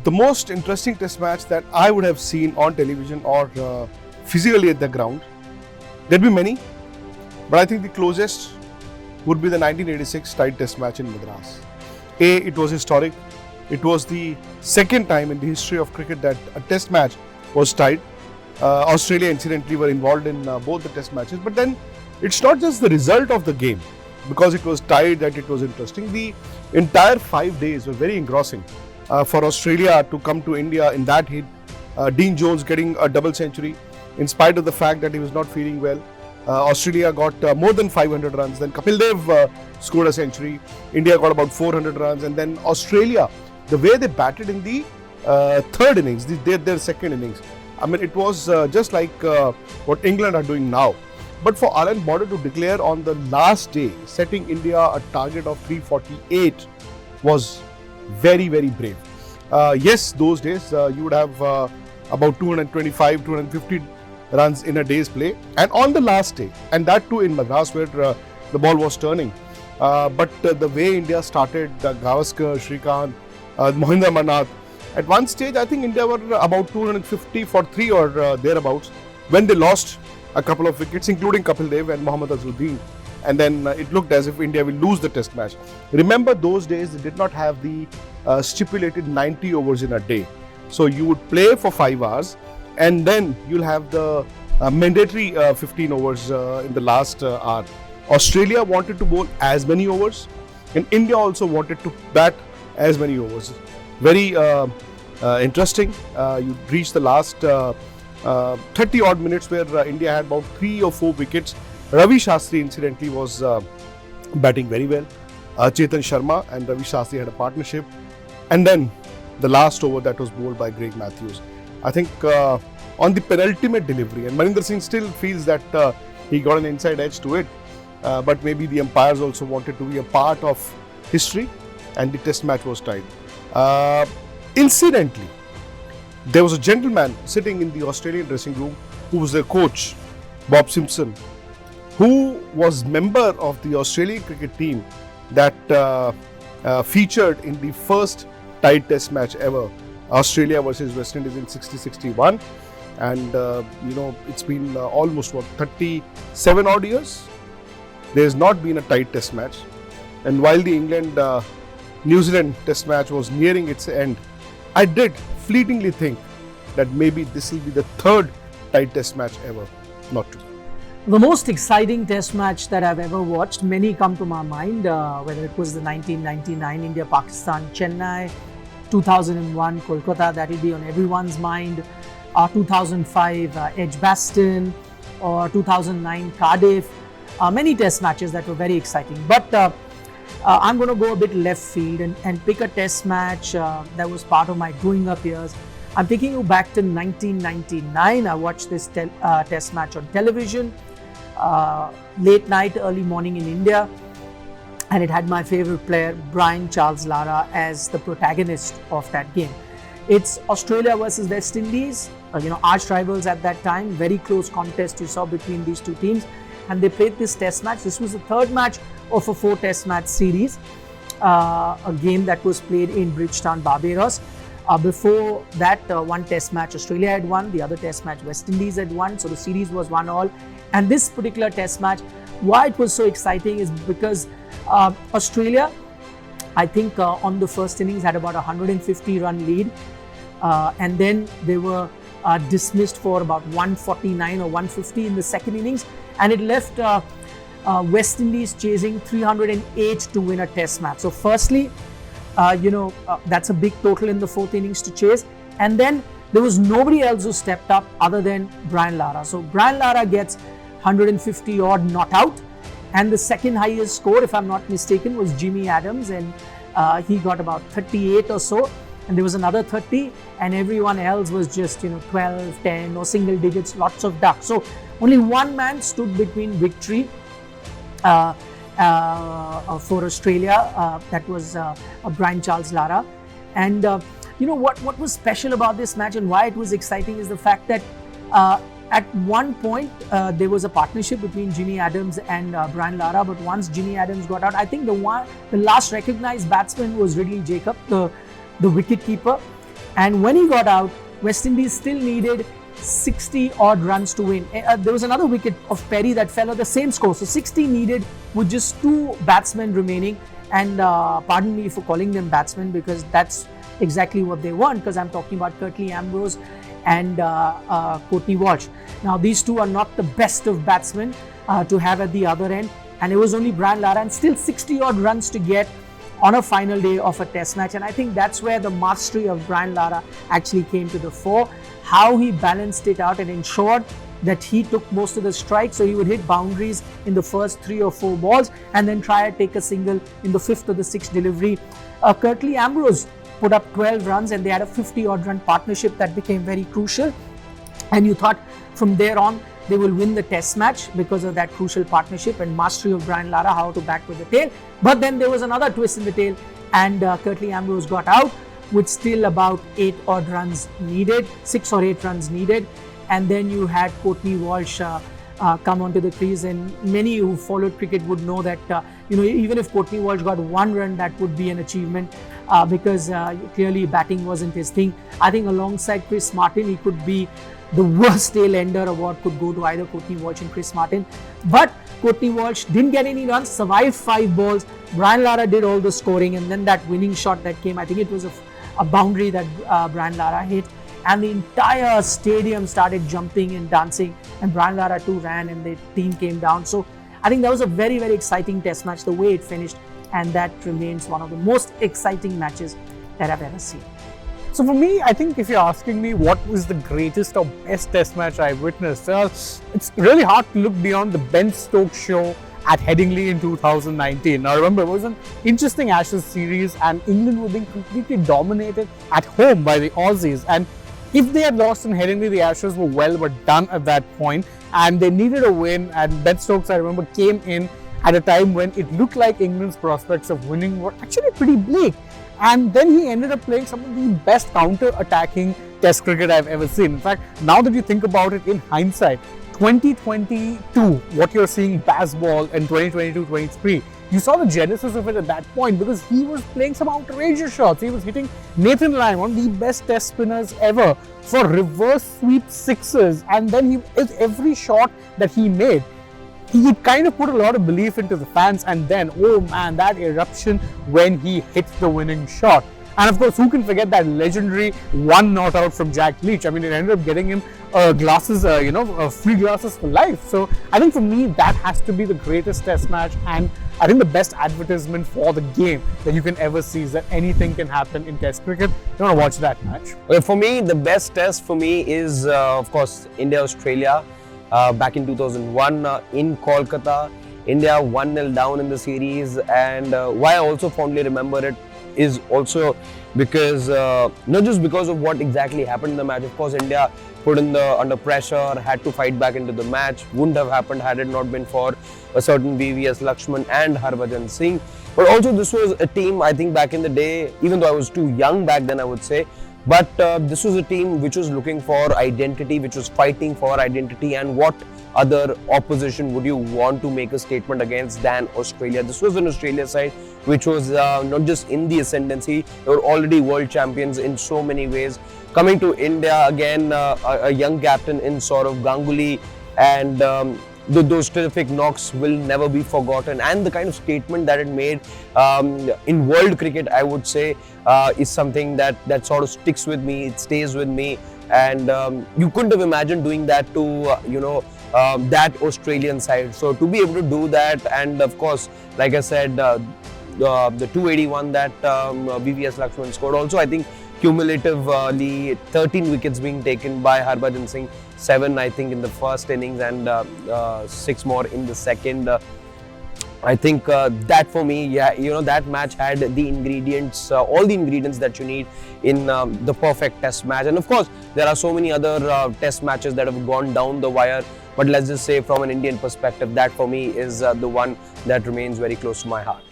the most interesting test match that I would have seen on television or physically at the ground, there'd be many, but I think the closest would be the 1986 tied test match in Madras. It was historic. It was the second time in the history of cricket that a test match was tied. Australia incidentally were involved in both the test matches, but then it's not just the result of the game because it was tied that it was interesting. The entire 5 days were very engrossing for Australia to come to India in that hit. Dean Jones getting a double century in spite of the fact that he was not feeling well. Australia got more than 500 runs. Then Kapil Dev scored a century. India got about 400 runs. And then Australia, the way they batted in the third innings, their second innings, I mean, it was just like what England are doing now. But for Alan Border to declare on the last day, setting India a target of 348 was very, very brave. Yes, those days you would have about 225, 250 runs in a day's play. And on the last day, and that too in Madras where the ball was turning. But the way India started, Gavaskar, Shrikant, Mohinder Amarnath, at one stage I think India were about 250 for 3 or thereabouts when they lost a couple of wickets, including Kapil Dev and Mohammad Azharuddin. And then it looked as if India will lose the test match. Remember, those days they did not have the stipulated 90 overs in a day. So you would play for 5 hours and then you'll have the mandatory 15 overs in the last hour. Australia wanted to bowl as many overs and India also wanted to bat as many overs. Very interesting. You reached the last 30 odd minutes where India had about 3 or 4 wickets. Ravi Shastri incidentally was batting very well. Chetan Sharma and Ravi Shastri had a partnership. And then the last over that was bowled by Greg Matthews. I think on the penultimate delivery, and Maninder Singh still feels that he got an inside edge to it. But maybe the umpires also wanted to be a part of history and the test match was tied. Incidentally, there was a gentleman sitting in the Australian dressing room who was their coach, Bob Simpson, who was member of the Australian cricket team that featured in the first tied test match ever, Australia versus West Indies in 60-61. And it's been almost 37 odd years. There has not been a tied test match. And while the England-New Zealand test match was nearing its end, I did fleetingly think that maybe this will be the third tied test match ever. Not true. The most exciting test match that I've ever watched, many come to my mind, whether it was the 1999 India-Pakistan, Chennai, 2001 Kolkata, that will be on everyone's mind, 2005 Edgbaston, or 2009 Cardiff, many test matches that were very exciting. But I'm going to go a bit left field and pick a test match that was part of my growing up years. I'm taking you back to 1999. I watched this test match on television, late night, early morning in India. And it had my favorite player, Brian Charles Lara, as the protagonist of that game. It's Australia versus West Indies, arch rivals at that time, very close contest you saw between these two teams. And they played this test match. This was the third match of a 4 test match series, a game that was played in Bridgetown, Barbados. Before that, one test match Australia had won, the other test match West Indies had won, so the series was 1-1. And this particular test match, why it was so exciting is because Australia, I think on the first innings had about a 150 run lead, and then they were dismissed for about 149 or 150 in the second innings, and it left West Indies chasing 308 to win a test match. So firstly, that's a big total in the fourth innings to chase. And then there was nobody else who stepped up other than Brian Lara. So Brian Lara gets 150 odd not out. And the second highest score, if I'm not mistaken, was Jimmy Adams. And he got about 38 or so. And there was another 30. And everyone else was just, 12, 10 or single digits, lots of ducks. So only one man stood between victory for Australia, that was Brian Charles Lara. And what was special about this match and why it was exciting is the fact that at one point there was a partnership between Jimmy Adams and Brian Lara, but once Jimmy Adams got out, I think the last recognized batsman was Ridley Jacob, the wicket keeper. And when he got out, West Indies still needed 60 odd runs to win. There was another wicket of Perry that fell at the same score. So 60 needed with just 2 batsmen remaining. And pardon me for calling them batsmen, because that's exactly what they weren't, because I'm talking about Curtly Ambrose and Courtney Walsh. Now these two are not the best of batsmen to have at the other end. And it was only Brian Lara, and still 60 odd runs to get on a final day of a test match. And I think that's where the mastery of Brian Lara actually came to the fore. How he balanced it out and ensured that he took most of the strikes. So he would hit boundaries in the first 3 or 4 balls and then try to take a single in the 5th or the 6th delivery. Curtly Ambrose put up 12 runs and they had a 50 odd run partnership that became very crucial. And you thought from there on they will win the test match because of that crucial partnership and mastery of Brian Lara, how to back with the tail. But then there was another twist in the tail, and Curtly Ambrose got out with still about 8 odd runs needed, 6 or 8 runs needed. And then you had Courtney Walsh come onto the crease, and many who followed cricket would know that even if Courtney Walsh got 1 run, that would be an achievement because clearly batting wasn't his thing. I think alongside Chris Martin, he could be the worst tail-ender award could go to either Courtney Walsh and Chris Martin. But Courtney Walsh didn't get any runs, survived 5 balls. Brian Lara did all the scoring, and then that winning shot that came, I think it was a boundary that Brian Lara hit. And the entire stadium started jumping and dancing, and Brian Lara too ran and the team came down. So I think that was a very, very exciting test match, the way it finished, and that remains one of the most exciting matches that I've ever seen. So for me, I think if you're asking me what was the greatest or best test match I witnessed, it's really hard to look beyond the Ben Stokes show at Headingley in 2019. Now remember, it was an interesting Ashes series and England were being completely dominated at home by the Aussies. And if they had lost in Headingley, the Ashes were done at that point and they needed a win. And Ben Stokes, I remember, came in at a time when it looked like England's prospects of winning were actually pretty bleak. And then he ended up playing some of the best counter-attacking test cricket I've ever seen. In fact, now that you think about it in hindsight, 2022, what you're seeing Bazball in 2022-23, you saw the genesis of it at that point because he was playing some outrageous shots. He was hitting Nathan Lyon, one of the best test spinners ever, for reverse sweep sixes. And then every shot that he made, he kind of put a lot of belief into the fans, and then, oh man, that eruption when he hit the winning shot. And of course, who can forget that legendary 1 not out from Jack Leach? I mean, it ended up getting him glasses, free glasses for life. So I think for me, that has to be the greatest test match, and I think the best advertisement for the game that you can ever see is that anything can happen in test cricket. You want to watch that match? Well, for me, the best test for me is, of course, India-Australia. Back in 2001 in Kolkata, India 1-0 down in the series, and why I also fondly remember it is also because not just because of what exactly happened in the match. Of course, India put under pressure, had to fight back into the match. Wouldn't have happened had it not been for a certain VVS Lakshman and Harbhajan Singh. But also this was a team, I think back in the day, even though I was too young back then, I would say, but this was a team which was looking for identity, which was fighting for identity, and what other opposition would you want to make a statement against than Australia? This was an Australia side which was not just in the ascendancy, they were already world champions in so many ways. Coming to India again, a young captain in Sourav Ganguly, and those terrific knocks will never be forgotten, and the kind of statement that it made in world cricket, I would say, is something that sort of sticks with me, it stays with me, and you couldn't have imagined doing that to that Australian side. So to be able to do that, and of course, like I said, the 281 that VVS Lakshman scored, also I think cumulatively 13 wickets being taken by Harbhajan Singh, 7 I think in the first innings and 6 more in the second. I think that for me, that match had the ingredients, all the ingredients that you need in the perfect test match. And of course, there are so many other test matches that have gone down the wire, but let's just say from an Indian perspective, that for me is the one that remains very close to my heart.